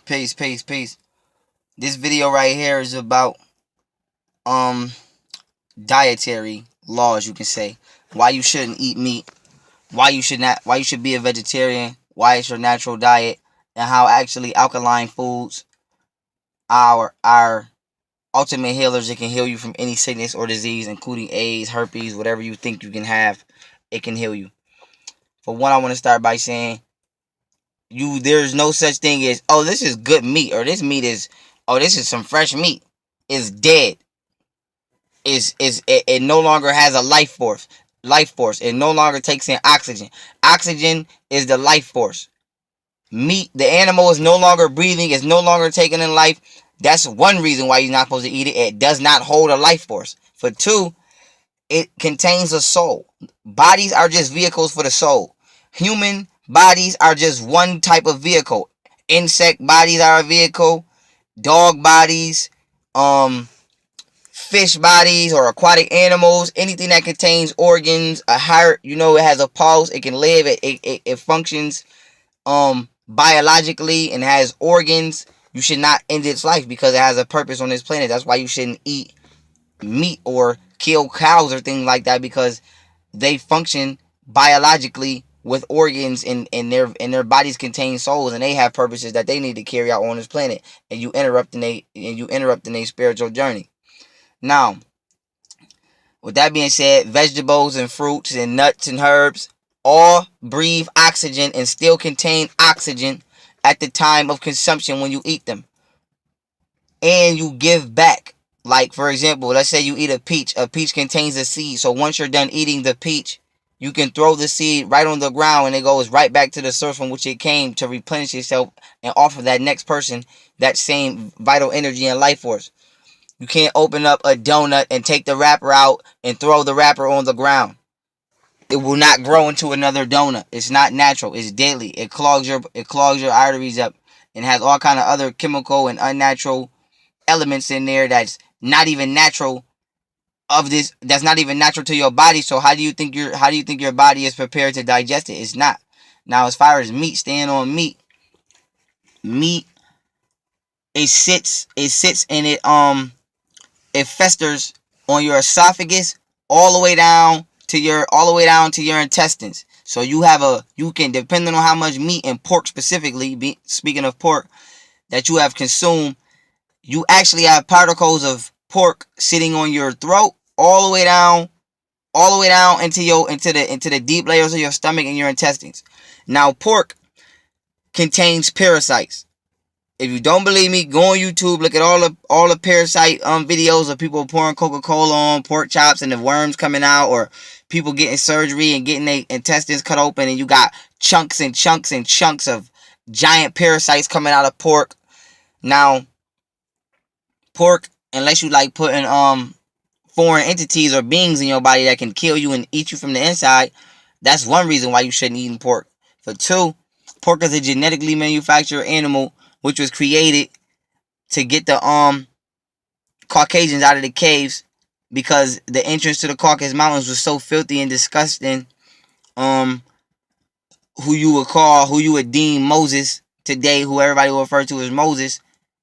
Peace, peace, peace. This video right here is about dietary laws, you can say. Why you shouldn't eat meat, why you should be a vegetarian, why it's your natural diet, and how actually alkaline foods are ultimate healers. It can heal you from any sickness or disease, including AIDS, herpes, whatever you think you can have, it can heal you. For one, I want to start by saying there's no such thing as, oh, this is good meat, or this meat is, oh, this is some fresh meat. It's dead. It no longer has a life force. It no longer takes in oxygen is the life force. Meat, the animal is no longer breathing, is no longer taking in life. That's one reason why you're not supposed to eat it. It does not hold a life force. For two, it contains a soul. Bodies are just vehicles for the soul. Human bodies are just one type of vehicle. Insect bodies are a vehicle. Dog bodies, fish bodies or aquatic animals, anything that contains organs, a heart, it has a pulse, it can live, it functions biologically and has organs. You should not end its life because it has a purpose on this planet. That's why you shouldn't eat meat or kill cows or things like that, because they function biologically with organs, and their bodies contain souls, and they have purposes that they need to carry out on this planet, and you interrupting their spiritual journey. Now, with that being said, vegetables and fruits and nuts and herbs all breathe oxygen and still contain oxygen at the time of consumption when you eat them. And you give back. Like, for example, let's say you eat a peach. A peach contains a seed. So once you're done eating the peach, you can throw the seed right on the ground and it goes right back to the source from which it came to replenish itself and offer that next person that same vital energy and life force. You can't open up a donut and take the wrapper out and throw the wrapper on the ground. It will not grow into another donut. It's not natural. It's deadly. It clogs your arteries up and has all kind of other chemical and unnatural elements in there that's not even natural that's not even natural to your body. So how do you think your body is prepared to digest it? It's not. Now, as far as meat, staying on meat, it sits and it festers on your esophagus all the way down to your intestines. So you can, depending on how much meat and pork specifically, speaking of pork, that you have consumed, you actually have particles of pork sitting on your throat all the way down into the deep layers of your stomach and your intestines. Now, pork contains parasites. If you don't believe me, go on YouTube, look at all the parasite videos of people pouring Coca-Cola on pork chops and the worms coming out, or people getting surgery and getting their intestines cut open, and you got chunks and chunks and chunks of giant parasites coming out of pork. Now, pork, unless you like putting foreign entities or beings in your body that can kill you and eat you from the inside, that's one reason why you shouldn't eat pork. For two, pork is a genetically manufactured animal which was created to get the Caucasians out of the caves, because the entrance to the Caucasus Mountains was so filthy and disgusting. Who you would deem Moses today, who everybody will refer to as Moses,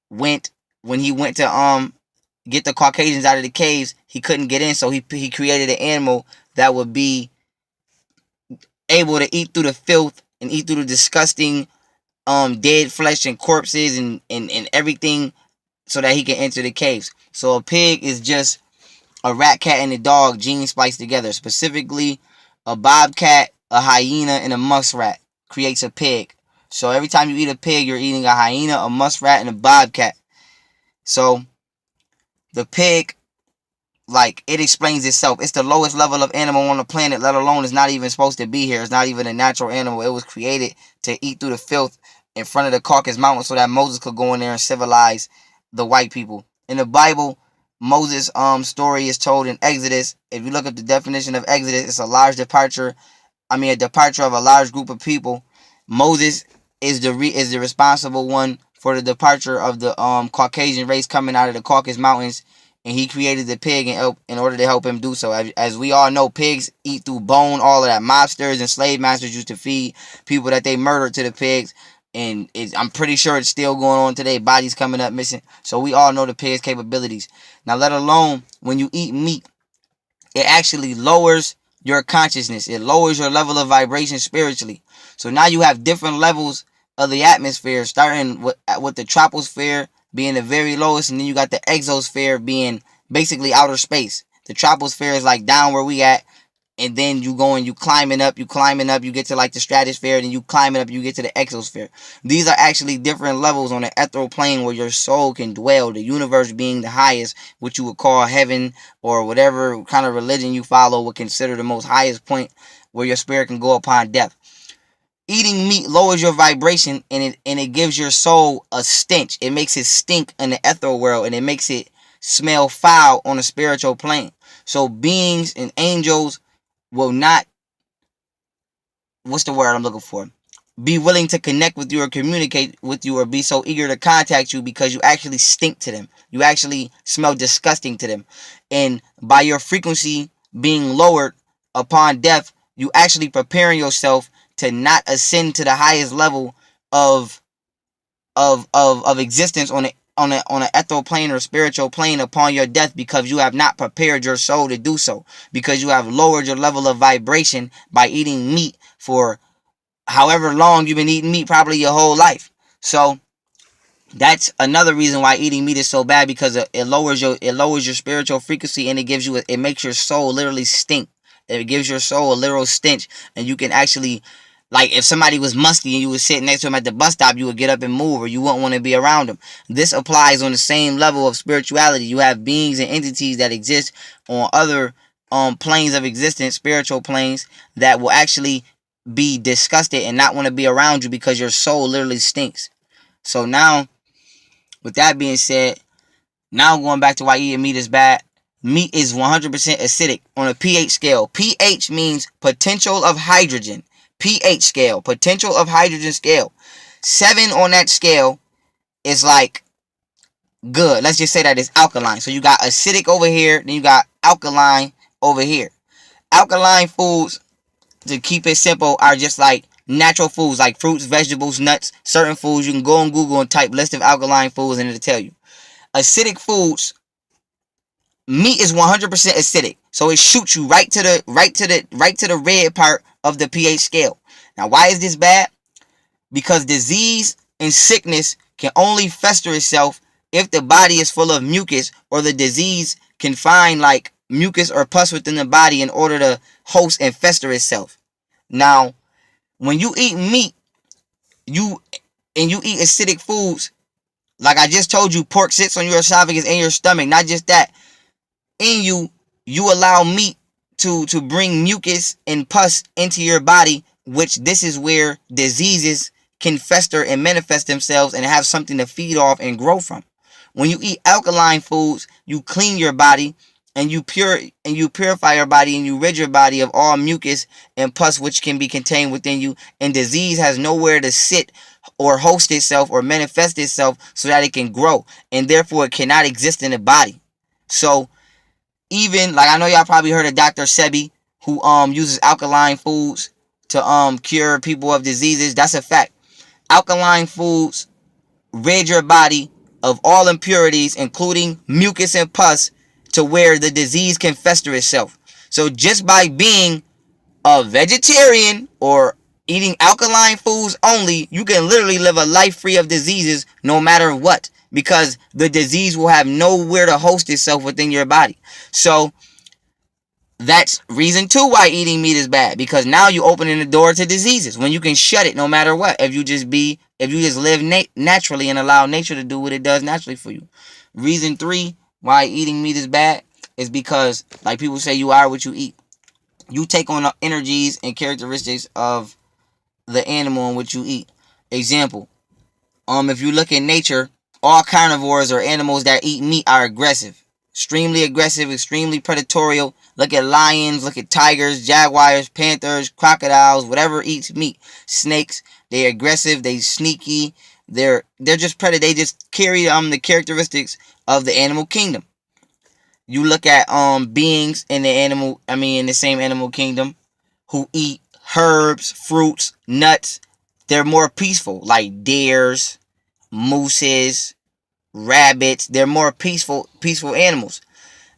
when he went to get the Caucasians out of the caves, he couldn't get in, so he created an animal that would be able to eat through the filth and eat through the disgusting dead flesh and corpses and everything, so that he can enter the caves. So a pig is just a rat, cat, and a dog gene spliced together. Specifically, a bobcat, a hyena, and a muskrat creates a pig. So every time you eat a pig, you're eating a hyena, a muskrat, and a bobcat. So the pig, like, it explains itself. It's the lowest level of animal on the planet, let alone it's not even supposed to be here. It's not even a natural animal. It was created to eat through the filth in front of the Caucasus Mountains so that Moses could go in there and civilize the white people. In the Bible, Moses' story is told in Exodus. If you look up the definition of Exodus, it's a departure of a large group of people. Moses is the responsible one for the departure of the Caucasian race coming out of the Caucasus Mountains, and he created the pig in order to help him do so. As we all know, pigs eat through bone, all of that. Mobsters and slave masters used to feed people that they murdered to the pigs. And I'm pretty sure it's still going on today. Bodies coming up missing. So we all know the pig's capabilities. Now, let alone when you eat meat, it actually lowers your consciousness. It lowers your level of vibration spiritually. So now you have different levels of the atmosphere, starting with the troposphere being the very lowest, and then you got the exosphere being basically outer space. The troposphere is like down where we at, and then you going, you climbing up, you get to like the stratosphere, then you climbing up, you get to the exosphere. These are actually different levels on the ethereal plane where your soul can dwell, the universe being the highest, which you would call heaven, or whatever kind of religion you follow would consider the most highest point where your spirit can go upon death. Eating meat lowers your vibration, and it gives your soul a stench. It makes it stink in the ethereal world, and it makes it smell foul on the spiritual plane. So beings and angels will not, what's the word I'm looking for? Be willing to connect with you or communicate with you or be so eager to contact you because you actually stink to them. You actually smell disgusting to them. And by your frequency being lowered upon death, you actually preparing yourself to not ascend to the highest level of existence on an ethereal plane or spiritual plane upon your death, because you have not prepared your soul to do so, because you have lowered your level of vibration by eating meat for however long you've been eating meat, probably your whole life. So that's another reason why eating meat is so bad, because it lowers your spiritual frequency, and it makes your soul literally stink. It gives your soul a literal stench, and you can actually, like, if somebody was musty and you was sitting next to him at the bus stop, you would get up and move, or you wouldn't want to be around them. This applies on the same level of spirituality. You have beings and entities that exist on other planes of existence, spiritual planes, that will actually be disgusted and not want to be around you because your soul literally stinks. So now, with that being said, now going back to why eating meat is bad. Meat is 100% acidic on a pH scale. pH means potential of hydrogen. pH scale, potential of hydrogen scale. 7 on that scale is like good. Let's just say that it's alkaline. So you got acidic over here, then you got alkaline over here. Alkaline foods, to keep it simple, are just like natural foods, like fruits, vegetables, nuts, certain foods. You can go on Google and type list of alkaline foods and it'll tell you. Acidic foods, meat is 100% acidic, so it shoots you right to the red part of the pH scale. Now, why is this bad? Because disease and sickness can only fester itself if the body is full of mucus, or the disease can find like mucus or pus within the body in order to host and fester itself. Now, when you eat meat, you eat acidic foods, like I just told you, pork sits on your esophagus and your stomach. Not just that, in you allow meat to bring mucus and pus into your body, which this is where diseases can fester and manifest themselves and have something to feed off and grow from. When you eat alkaline foods, you clean your body, and you purify your body, and you rid your body of all mucus and pus which can be contained within you, and disease has nowhere to sit or host itself or manifest itself so that it can grow, and therefore it cannot exist in the body. So even, like, I know y'all probably heard of Dr. Sebi, who uses alkaline foods to cure people of diseases. That's a fact. Alkaline foods rid your body of all impurities, including mucus and pus, to where the disease can fester itself. So just by being a vegetarian or eating alkaline foods only, you can literally live a life free of diseases no matter what, because the disease will have nowhere to host itself within your body. So that's reason 2 why eating meat is bad, because now you're opening the door to diseases when you can shut it no matter what, if you just live naturally and allow nature to do what it does naturally for you. Reason 3 why eating meat is bad is because, like people say, you are what you eat. You take on the energies and characteristics of the animal in which you eat. Example, if you look in nature, all carnivores or animals that eat meat are aggressive, extremely predatory. Look at lions, look at tigers, jaguars, panthers, crocodiles, whatever eats meat. Snakes, they're aggressive, they sneaky, they're just predator. They just carry the characteristics of the animal kingdom. You look at beings in the same animal kingdom, who eat herbs, fruits, nuts, they're more peaceful, like deers, mooses, rabbits. They're more peaceful animals.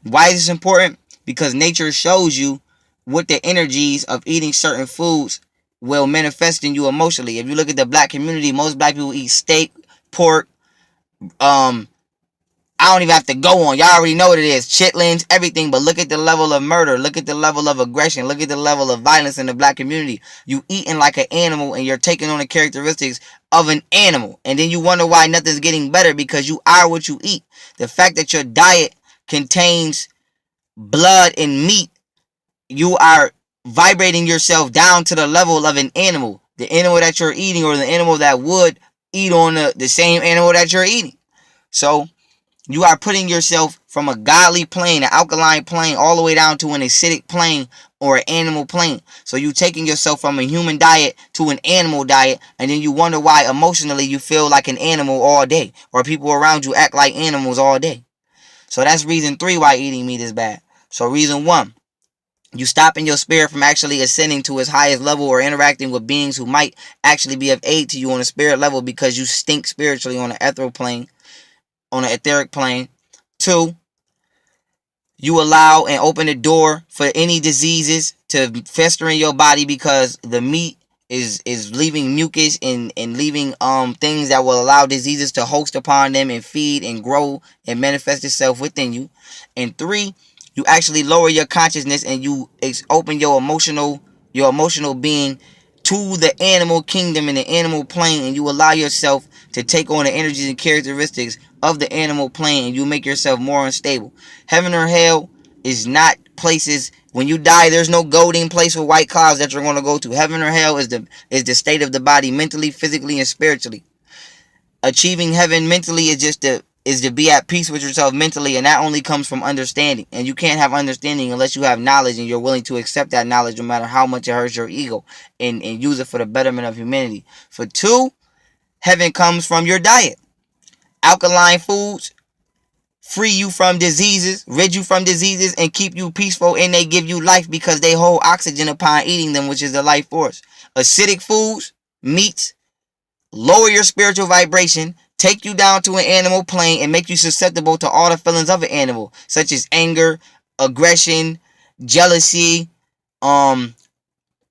Why is this important? Because nature shows you what the energies of eating certain foods will manifest in you emotionally. If you look at the black community, most black people eat steak, pork, I don't even have to go on. Y'all already know what it is. Chitlins, everything. But look at the level of murder. Look at the level of aggression. Look at the level of violence in the black community. You eating like an animal and you're taking on the characteristics of an animal. And then you wonder why nothing's getting better, because you are what you eat. The fact that your diet contains blood and meat, you are vibrating yourself down to the level of an animal. The animal that you're eating, or the animal that would eat on the same animal that you're eating. So you are putting yourself from a godly plane, an alkaline plane, all the way down to an acidic plane or an animal plane. So you taking yourself from a human diet to an animal diet, and then you wonder why emotionally you feel like an animal all day, or people around you act like animals all day. So that's reason 3 why eating meat is bad. So reason 1, you stopping your spirit from actually ascending to its highest level, or interacting with beings who might actually be of aid to you on a spirit level, because you stink spiritually on an ethereal plane, on an etheric plane. 2, you allow and open the door for any diseases to fester in your body, because the meat is leaving mucus and leaving things that will allow diseases to host upon them and feed and grow and manifest itself within you. And 3, you actually lower your consciousness and you open your emotional being to the animal kingdom and the animal plane, and you allow yourself to take on the energies and characteristics of the animal plane, and you make yourself more unstable. Heaven or hell is not places. When you die, there's no golden place with white clouds that you're going to go to. Heaven or hell is the state of the body, mentally, physically, and spiritually. Achieving heaven mentally is to be at peace with yourself mentally, and that only comes from understanding. And you can't have understanding unless you have knowledge, and you're willing to accept that knowledge no matter how much it hurts your ego, and use it for the betterment of humanity. For 2, heaven comes from your diet. Alkaline foods free you from diseases, rid you from diseases, and keep you peaceful, and they give you life because they hold oxygen upon eating them, which is the life force. Acidic foods, meats, lower your spiritual vibration, take you down to an animal plane, and make you susceptible to all the feelings of an animal, such as anger, aggression, jealousy,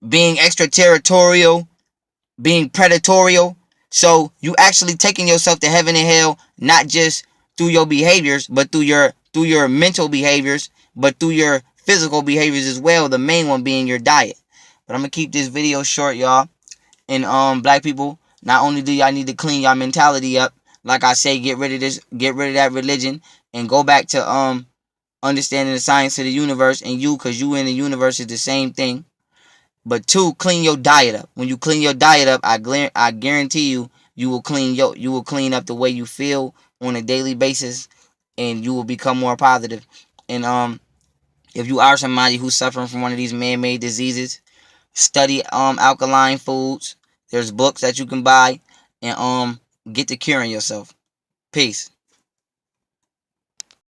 being extraterritorial, being predatorial. So you actually taking yourself to heaven and hell, not just through your behaviors, but through your mental behaviors, but through your physical behaviors as well, the main one being your diet. But I'm gonna keep this video short, y'all. And black people, not only do y'all need to clean y'all mentality up, like I say, get rid of that religion, and go back to understanding the science of the universe, and you, cause you and the universe is the same thing. But 2, clean your diet up. When you clean your diet up, I guarantee you will clean up the way you feel on a daily basis, and you will become more positive. And if you are somebody who's suffering from one of these man-made diseases, study alkaline foods. There's books that you can buy, and get to curing yourself. Peace.